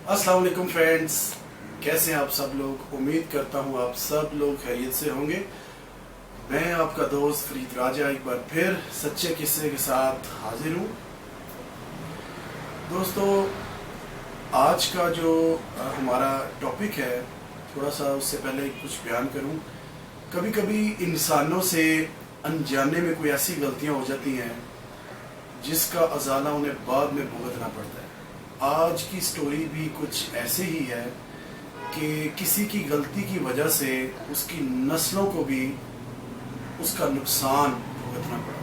अस्सलाम वालेकुम फ्रेंड्स, कैसे हैं आप सब लोग। उम्मीद करता हूँ आप सब लोग खैरियत से होंगे। मैं आपका दोस्त फरीद राजा एक बार फिर सच्चे किस्से के साथ हाजिर हूँ। दोस्तों, आज का जो हमारा टॉपिक है, थोड़ा सा उससे पहले कुछ बयान करूँ। कभी कभी इंसानों से अनजाने में कोई ऐसी गलतियाँ हो जाती हैं जिसका अजाला उन्हें बाद में भुगतना पड़ता है। आज की स्टोरी भी कुछ ऐसे ही है कि किसी की गलती की वजह से उसकी नस्लों को भी उसका नुकसान भुगतना पड़ा।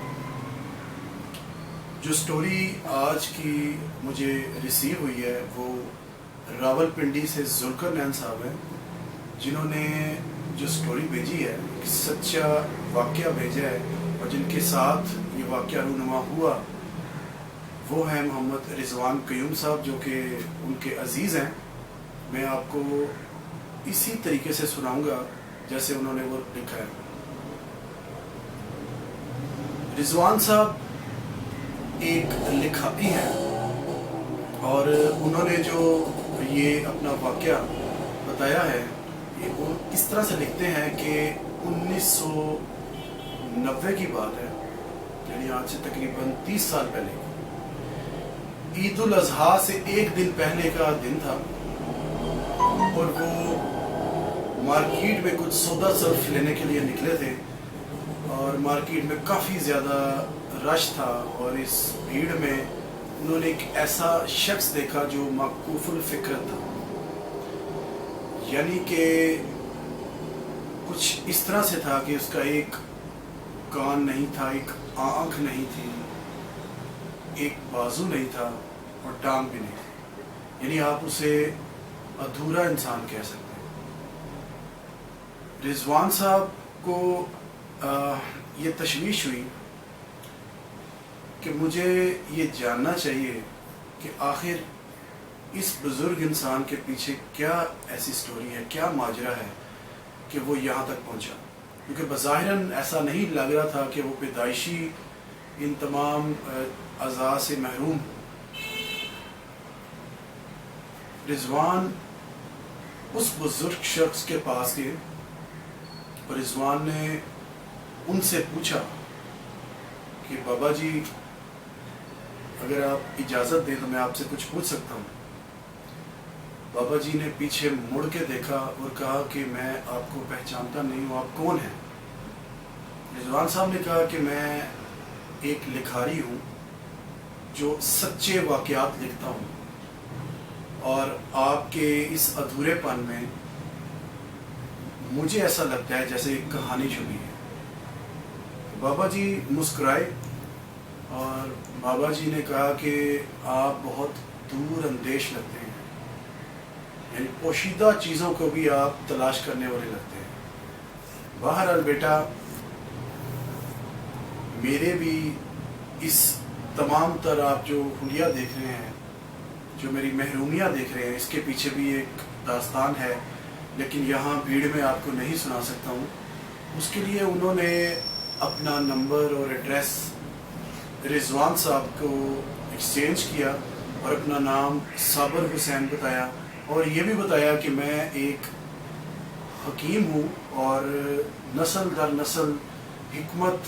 जो स्टोरी आज की मुझे रिसीव हुई है वो रावलपिंडी से जुल्करनैन साहब हैं, जिन्होंने जो स्टोरी भेजी है, सच्चा वाक़या भेजा है और जिनके साथ ये वाक़या रूनुमा हुआ वो हैं मोहम्मद रिजवान क़य्यूम साहब, जो कि उनके अजीज़ हैं। मैं आपको इसी तरीके से सुनाऊंगा जैसे उन्होंने वो लिखा है। रिजवान साहब एक लिखाई हैं और उन्होंने जो ये अपना वाक़या बताया है ये वो इस तरह से लिखते हैं कि 1990 की बात है, यानी आज से तकरीबन 30 साल पहले। ईद उल अजहा से एक दिन पहले का दिन था और वो मार्केट में कुछ सौदा सर्फ लेने के लिए निकले थे और मार्केट में काफ़ी ज़्यादा रश था और इस भीड़ में उन्होंने एक ऐसा शख्स देखा जो मकूफुल फिक्र था, यानी कि कुछ इस तरह से था कि उसका एक कान नहीं था, एक आँख नहीं थी, एक बाजू नहीं था और टांग भी नहीं थी, यानी आप उसे अधूरा इंसान कह सकते हैं। रिजवान साहब को ये तशवीश हुई कि मुझे ये जानना चाहिए कि आखिर इस बुज़ुर्ग इंसान के पीछे क्या ऐसी स्टोरी है, क्या माजरा है कि वो यहाँ तक पहुँचा, क्योंकि बज़ाहिरन ऐसा नहीं लग रहा था कि वो पैदाइशी इन तमाम अज़ा से महरूम। रिजवान उस बुजुर्ग शख्स के पास गए और रिजवान ने उनसे पूछा कि बाबा जी, अगर आप इजाज़त दें तो मैं आपसे कुछ पूछ सकता हूँ। बाबा जी ने पीछे मुड़ के देखा और कहा कि मैं आपको पहचानता नहीं हूँ, आप कौन हैं। रिजवान साहब ने कहा कि मैं एक लिखारी हूँ जो सच्चे वाक़यात लिखता हूँ और आपके इस अधूरेपन में मुझे ऐसा लगता है जैसे एक कहानी छुपी है। बाबा जी मुस्कुराए और बाबा जी ने कहा कि आप बहुत दूर अंदेश लगते हैं, यानी पोशीदा चीज़ों को भी आप तलाश करने वाले लगते हैं। बहरहाल बेटा, मेरे भी इस तमाम तर आप जो हुलिया देख रहे हैं, जो मेरी महरूमियाँ देख रहे हैं, इसके पीछे भी एक दास्तान है, लेकिन यहाँ भीड़ में आपको नहीं सुना सकता हूँ। उसके लिए उन्होंने अपना नंबर और एड्रेस रिजवान साहब को एक्सचेंज किया और अपना नाम साबर हुसैन बताया और ये भी बताया कि मैं एक हकीम हूँ और नस्ल दर नस्ल हिकमत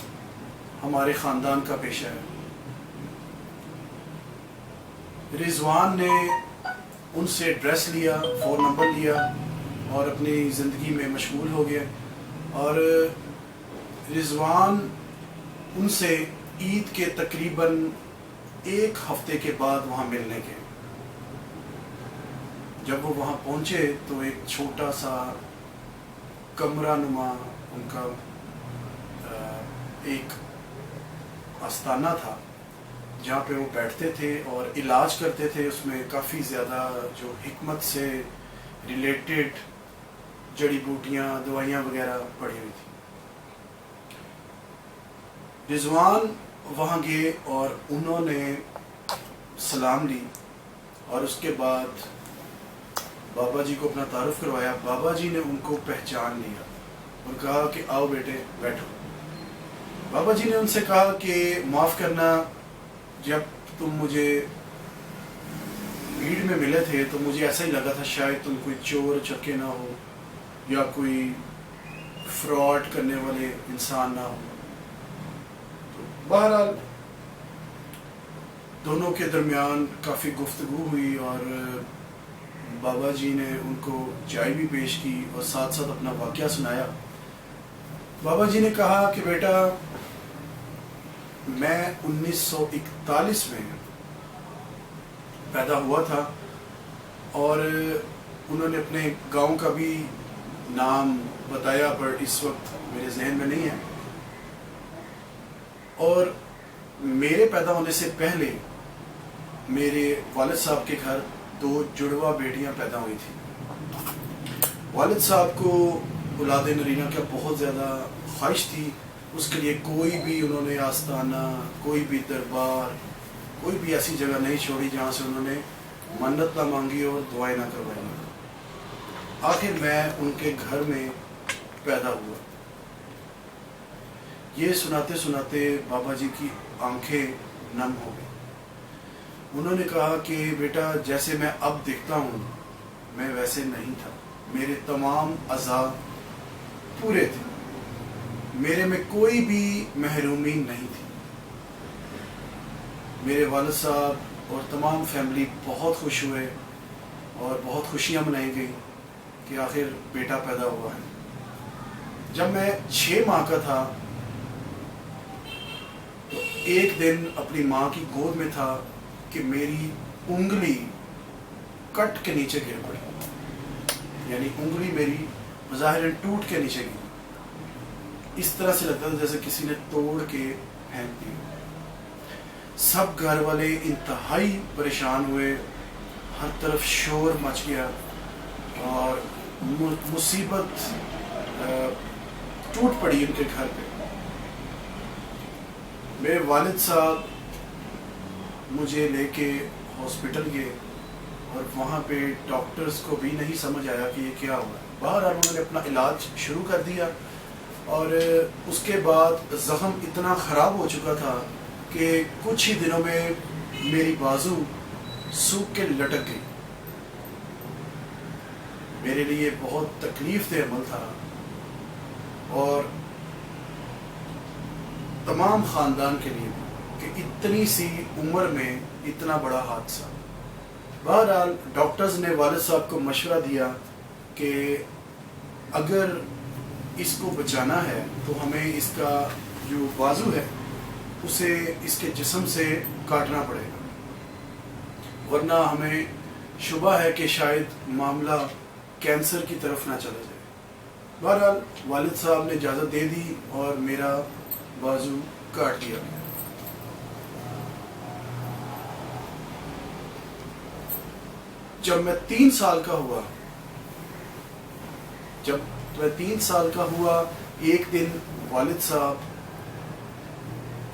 हमारे ख़ानदान का पेशा है। रिजवान ने उनसे एड्रेस लिया, फ़ोन नंबर लिया और अपनी ज़िंदगी में मशगूल हो गए। और रिजवान उनसे ईद के तकरीबन एक हफ्ते के बाद वहाँ मिलने गए। जब वो वहाँ पहुँचे तो एक छोटा सा कमरा नुमा उनका एक आस्ताना था जहाँ पे वो बैठते थे और इलाज करते थे। उसमें काफ़ी ज़्यादा जो हिकमत से रिलेटेड जड़ी बूटियाँ, दवाइयाँ वगैरह पड़ी हुई थी। रिजवान वहाँ गए और उन्होंने सलाम ली और उसके बाद बाबा जी को अपना तारुफ करवाया। बाबा जी ने उनको पहचान लिया और कहा कि आओ बेटे बैठो। बाबा जी ने उनसे कहा कि माफ़ करना, जब तुम मुझे भीड़ में मिले थे तो मुझे ऐसा ही लगा था शायद तुम कोई चोर चक्के ना हो या कोई फ्रॉड करने वाले इंसान ना हो। तो बहरहाल दोनों के दरमियान काफ़ी गुफ्तगू हुई और बाबा जी ने उनको चाय भी पेश की और साथ साथ अपना वाक़या सुनाया। बाबा जी ने कहा कि बेटा, मैं 1941 में पैदा हुआ था और उन्होंने अपने गांव का भी नाम बताया पर इस वक्त मेरे जहन में नहीं है। और मेरे पैदा होने से पहले मेरे वालिद साहब के घर 2 जुड़वा बेटियां पैदा हुई थी। वालिद साहब को औलाद नरीना का बहुत ज़्यादा ख्वाहिश थी। उसके लिए कोई भी उन्होंने आस्ताना, कोई भी दरबार, कोई भी ऐसी जगह नहीं छोड़ी जहाँ से उन्होंने मन्नत ना मांगी और दुआएं ना करवाई। आखिर मैं उनके घर में पैदा हुआ। ये सुनाते सुनाते बाबा जी की आंखें नम हो गई। उन्होंने कहा कि बेटा, जैसे मैं अब दिखता हूँ मैं वैसे नहीं था। मेरे तमाम अज़ा पूरे थे, मेरे में कोई भी महरूमी नहीं थी। मेरे वालिद साहब और तमाम फैमिली बहुत खुश हुए और बहुत खुशियाँ मनाई गई कि आखिर बेटा पैदा हुआ है। जब मैं 6 माह का था तो एक दिन अपनी माँ की गोद में था कि मेरी उंगली कट के नीचे गिर पड़ी, यानी उंगली मेरी ज़ाहिरन टूट के नीचे गिरी। इस तरह से लगता था जैसे किसी ने तोड़ के फेंक दी। सब घर वाले इंतहाई परेशान हुए, हर तरफ शोर मच गया और मुसीबत टूट पड़ी उनके घर पे। मेरे वालिद साहब मुझे लेके हॉस्पिटल गए और वहाँ पे डॉक्टर्स को भी नहीं समझ आया कि ये क्या हुआ। बहरहाल उन्होंने अपना इलाज शुरू कर दिया और उसके बाद ज़ख्म इतना ख़राब हो चुका था कि कुछ ही दिनों में मेरी बाजू सूख के लटक गई। मेरे लिए बहुत तकलीफ दे अमल था और तमाम ख़ानदान के लिए कि इतनी सी उम्र में इतना बड़ा हादसा। बहरहाल डॉक्टर्स ने वालिद साहब को मशवरा दिया कि अगर इसको बचाना है तो हमें इसका जो बाजू है उसे इसके जिस्म से काटना पड़ेगा, वरना हमें शुबा है कि शायद मामला कैंसर की तरफ ना चला जाए। बहरहाल वालिद साहब ने इजाज़त दे दी और मेरा बाजू काट दिया गया। जब मैं 3 साल का हुआ, एक दिन वालिद साहब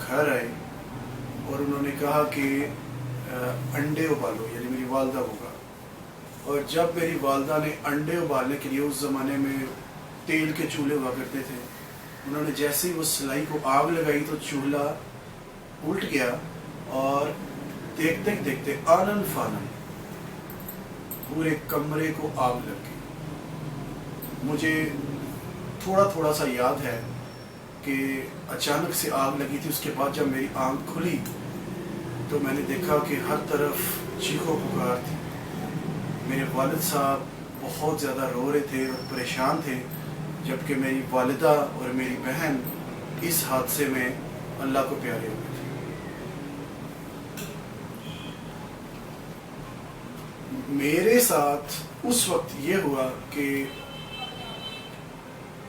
घर आए और उन्होंने कहा कि अंडे उबालो, यानी मेरी वालदा होगा। और जब मेरी वालदा ने अंडे उबालने के लिए, उस ज़माने में तेल के चूल्हे हुआ करते थे, उन्होंने जैसे ही वो सिलाई को आग लगाई तो चूल्हा उल्ट गया और देखते देखते आनन फानन पूरे कमरे को आग लग गई। मुझे थोड़ा थोड़ा सा याद है कि अचानक से आग लगी थी। उसके बाद जब मेरी आंख खुली तो मैंने देखा कि हर तरफ चीखों पुकार थी। मेरे वालिद साहब बहुत ज़्यादा रो रहे थे और परेशान थे, जबकि मेरी वालिदा और मेरी बहन इस हादसे में अल्लाह को प्यारे हुए थे। मेरे साथ उस वक्त ये हुआ कि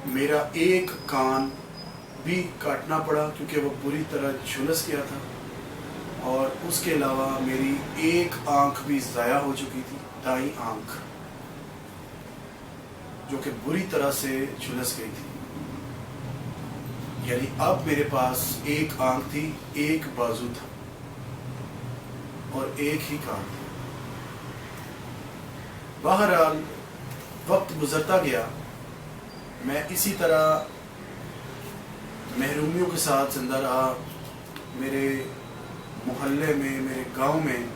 मेरा एक कान भी काटना पड़ा क्योंकि वो बुरी तरह झुलस गया था, और उसके अलावा मेरी एक आंख भी ज़ाया हो चुकी थी, दाईं आंख, जो कि बुरी तरह से झुलस गई थी। यानी अब मेरे पास एक आंख थी, एक बाजू था और एक ही कान था। बहरहाल वक्त गुजरता गया, मैं इसी तरह महरूमियों के साथ जिंदा रहा। मेरे मोहल्ले में, मेरे गांव में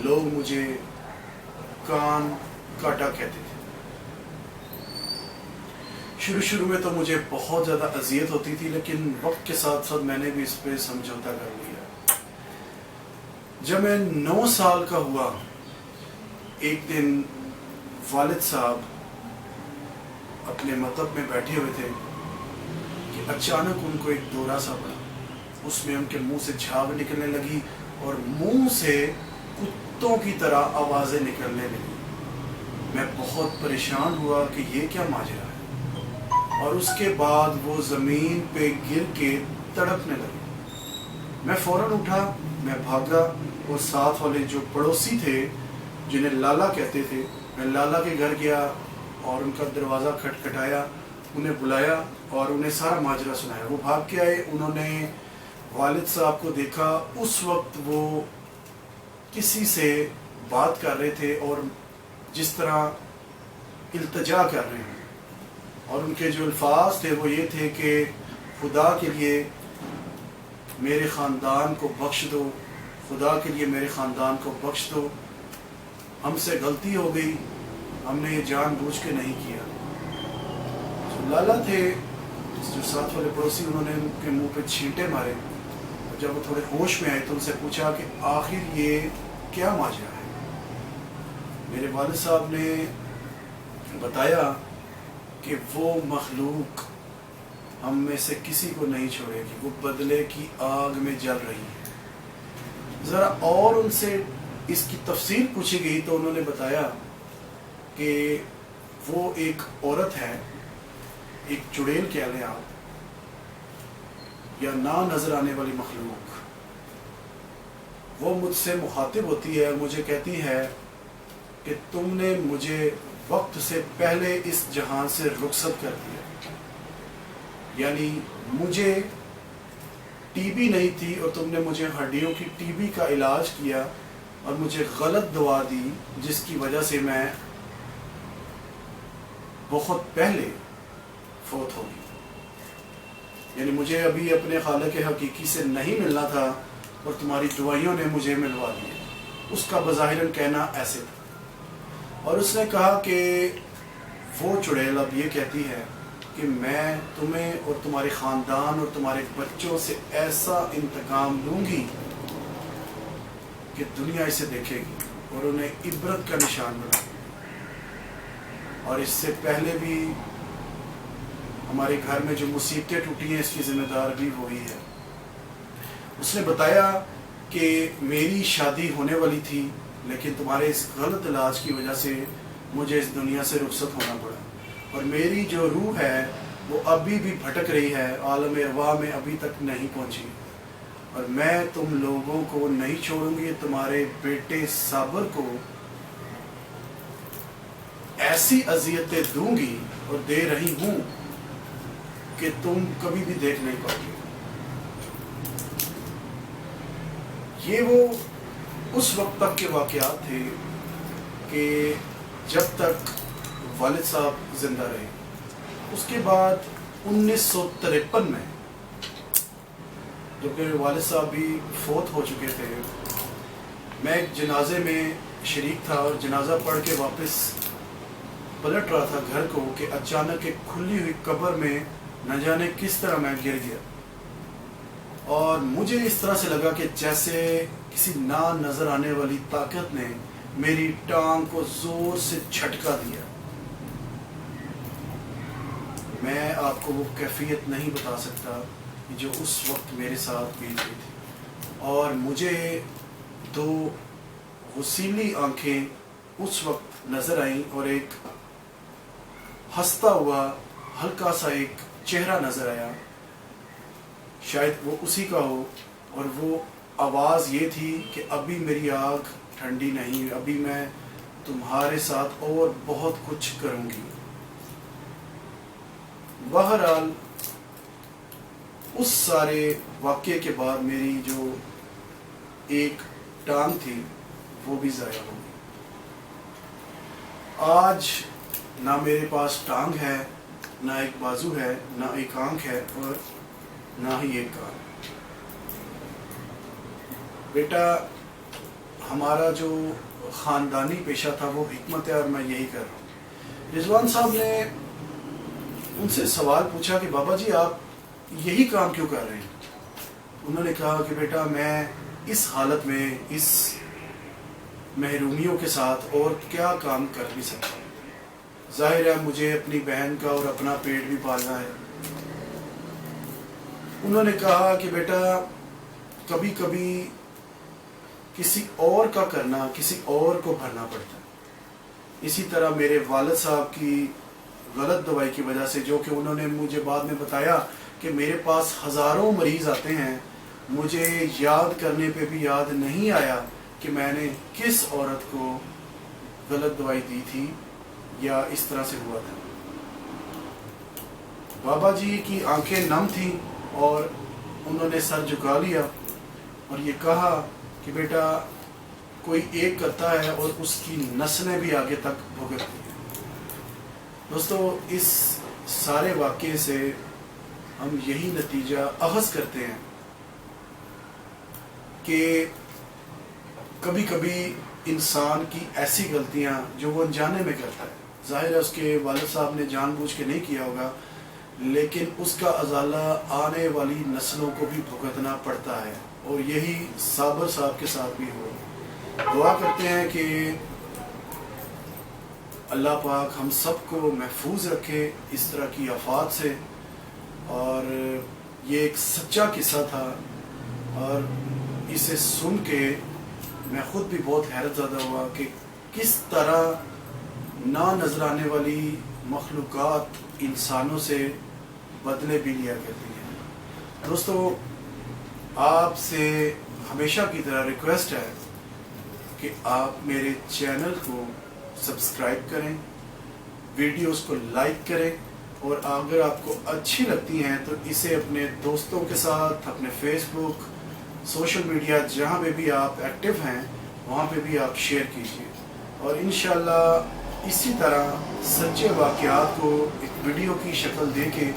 लोग मुझे कान काटा कहते थे। शुरू में तो मुझे बहुत ज़्यादा अजियत होती थी, लेकिन वक्त के साथ साथ मैंने भी इस पे समझौता कर लिया। जब मैं 9 साल का हुआ, एक दिन वालिद साहब अपने मकतब में बैठे हुए थे कि अचानक उनको एक दौरा सा पड़ा। उसमें उनके मुंह से झाग निकलने लगी और मुंह से कुत्तों की तरह आवाज़ें निकलने लगी। मैं बहुत परेशान हुआ कि ये क्या माजरा है, और उसके बाद वो ज़मीन पे गिर के तड़पने लगे। मैं फ़ौरन उठा, मैं भागा और साथ वाले जो पड़ोसी थे जिन्हें लाला कहते थे, मैं लाला के घर गया और उनका दरवाज़ा खटखटाया, उन्हें बुलाया और उन्हें सारा माजरा सुनाया। वो भाग के आए, उन्होंने वालिद साहब को देखा। उस वक्त वो किसी से बात कर रहे थे और जिस तरह इल्तिजा कर रहे हैं, और उनके जो अल्फाज थे वो ये थे कि खुदा के लिए मेरे ख़ानदान को बख्श दो, खुदा के लिए मेरे ख़ानदान को बख्श दो, हमसे गलती हो गई, हमने ये जानबूझ के नहीं किया। जो लाला थे, जो साथ वाले पड़ोसी, उन्होंने उनके मुंह पे छींटे मारे। जब वो थोड़े होश में आए तो उनसे पूछा कि आखिर ये क्या माजरा है। मेरे वालिद साहब ने बताया कि वो मखलूक हम में से किसी को नहीं छोड़ेगी, वो बदले की आग में जल रही है। ज़रा और उनसे इसकी तफसील पूछी गई तो उन्होंने बताया कि वो एक औरत है, एक चुड़ैल कह लें आप, या ना नज़र आने वाली मखलूक। वो मुझसे मुखातिब होती है और मुझे कहती है कि तुमने मुझे वक्त से पहले इस जहान से रुखसत कर दिया, यानी मुझे टीबी नहीं थी और तुमने मुझे हड्डियों की टीबी का इलाज किया और मुझे गलत दवा दी, जिसकी वजह से मैं बहुत पहले फौत हो गई। यानी मुझे अभी अपने खालिक हकीकी से नहीं मिलना था और तुम्हारी दवाइयों ने मुझे मिलवा दिया। उसका बज़ाहिरन कहना ऐसे था। और उसने कहा कि वो चुड़ैल अब ये कहती है कि मैं तुम्हें और तुम्हारे ख़ानदान और तुम्हारे बच्चों से ऐसा इंतकाम लूँगी कि दुनिया इसे देखेगी और उन्हें इबरत का निशान बनाएगी। और इससे पहले भी हमारे घर में जो मुसीबतें टूटी हैं, इसकी ज़िम्मेदार भी वही है। उसने बताया कि मेरी शादी होने वाली थी, लेकिन तुम्हारे इस गलत इलाज की वजह से मुझे इस दुनिया से रुखसत होना पड़ा, और मेरी जो रूह है वो अभी भी भटक रही है, आलम अरवाह में अभी तक नहीं पहुंची, और मैं तुम लोगों को नहीं छोड़ूंगी। तुम्हारे बेटे साबर को ऐसी अजियतें दूंगी और दे रही हूँ कि तुम कभी भी देख नहीं पाओगे। ये वो उस वक्त तक के वाक़यात थे कि जब तक वालिद साहब जिंदा रहे। उसके बाद 1953 में, जबकि वालिद साहब भी फौत हो चुके थे, मैं एक जनाजे में शरीक था और जनाजा पढ़ के वापस पलट रहा था घर को कि अचानक एक खुली हुई कब्र में न जाने किस तरह मैं गिर गया, और मुझे इस तरह से लगा कि जैसे किसी ना नजर आने वाली ताकत ने मेरी टांग को जोर से झटका दिया। मैं आपको वो कैफियत नहीं बता सकता जो उस वक्त मेरे साथ बीत रही थी, और मुझे 2 वसीली आंखें उस वक्त नजर आईं और एक हंसता हुआ हल्का सा एक चेहरा नजर आया, शायद वो उसी का हो, और वो आवाज़ ये थी कि अभी मेरी आग ठंडी नहीं, अभी मैं तुम्हारे साथ और बहुत कुछ करूँगी। बहरहाल उस सारे वाक़ये के बाद मेरी जो एक टांग थी वो भी ज़ाया हो गई। आज ना मेरे पास टांग है, ना एक बाजू है, ना एक आंख है, और ना ही एक कान। बेटा, हमारा जो ख़ानदानी पेशा था वो हिकमत है और मैं यही कर रहा हूँ। रिजवान साहब ने उनसे सवाल पूछा कि बाबा जी आप यही काम क्यों कर रहे हैं? उन्होंने कहा कि बेटा मैं इस हालत में, इस महरूमियों के साथ और क्या काम कर भी सकता हूँ। जाहिर है मुझे अपनी बहन का और अपना पेट भी पालना है। उन्होंने कहा कि बेटा कभी कभी किसी और का करना किसी और को भरना पड़ता है। इसी तरह मेरे वालिद साहब की गलत दवाई की वजह से, जो कि उन्होंने मुझे बाद में बताया कि मेरे पास हज़ारों मरीज़ आते हैं, मुझे याद करने पे भी याद नहीं आया कि मैंने किस औरत को गलत दवाई दी थी या इस तरह से हुआ था। बाबा जी की आंखें नम थीं और उन्होंने सर झुका लिया और ये कहा कि बेटा कोई एक करता है और उसकी नस्लें भी आगे तक भुगतती हैं। दोस्तों इस सारे वाक़े से हम यही नतीजा अख़ज़ करते हैं कि कभी कभी इंसान की ऐसी गलतियां जो वो अनजाने में करता है, ज़ाहिर है उसके वालिद साहब ने जानबूझ के नहीं किया होगा, लेकिन उसका अजाला आने वाली नस्लों को भी भुगतना पड़ता है। और यही साबर साहब के साथ भी हो। दुआ करते हैं कि अल्लाह पाक हम सबको महफूज रखे इस तरह की आफात से। और ये एक सच्चा किस्सा था और इसे सुन के मैं ख़ुद भी बहुत हैरत ज़दा हुआ कि किस तरह ना नज़र आने वाली मखलूक़ात इंसानों से बदले भी लिया करती हैं। दोस्तों आपसे हमेशा की तरह रिक्वेस्ट है कि आप मेरे चैनल को सब्सक्राइब करें, वीडियोस को लाइक करें और अगर आपको अच्छी लगती हैं तो इसे अपने दोस्तों के साथ, अपने फेसबुक, सोशल मीडिया जहाँ पे भी आप एक्टिव हैं वहाँ पे भी आप शेयर कीजिए। और इंशाल्लाह इसी तरह सच्चे वाक़यात को एक वीडियो की शक्ल देके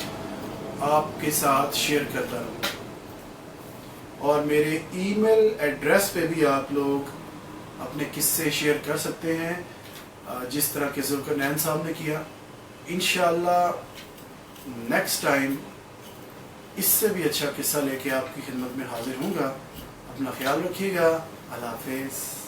आपके साथ शेयर करता रहूँ। और मेरे ईमेल एड्रेस पे भी आप लोग अपने किस्से शेयर कर सकते हैं जिस तरह के ज़ुल्करनैन साहब ने किया। इंशाअल्लाह नेक्स्ट टाइम इससे भी अच्छा किस्सा लेके आपकी खिदमत में हाजिर हूँगा। अपना ख्याल रखिएगा। अल्लाह हाफ़िज़।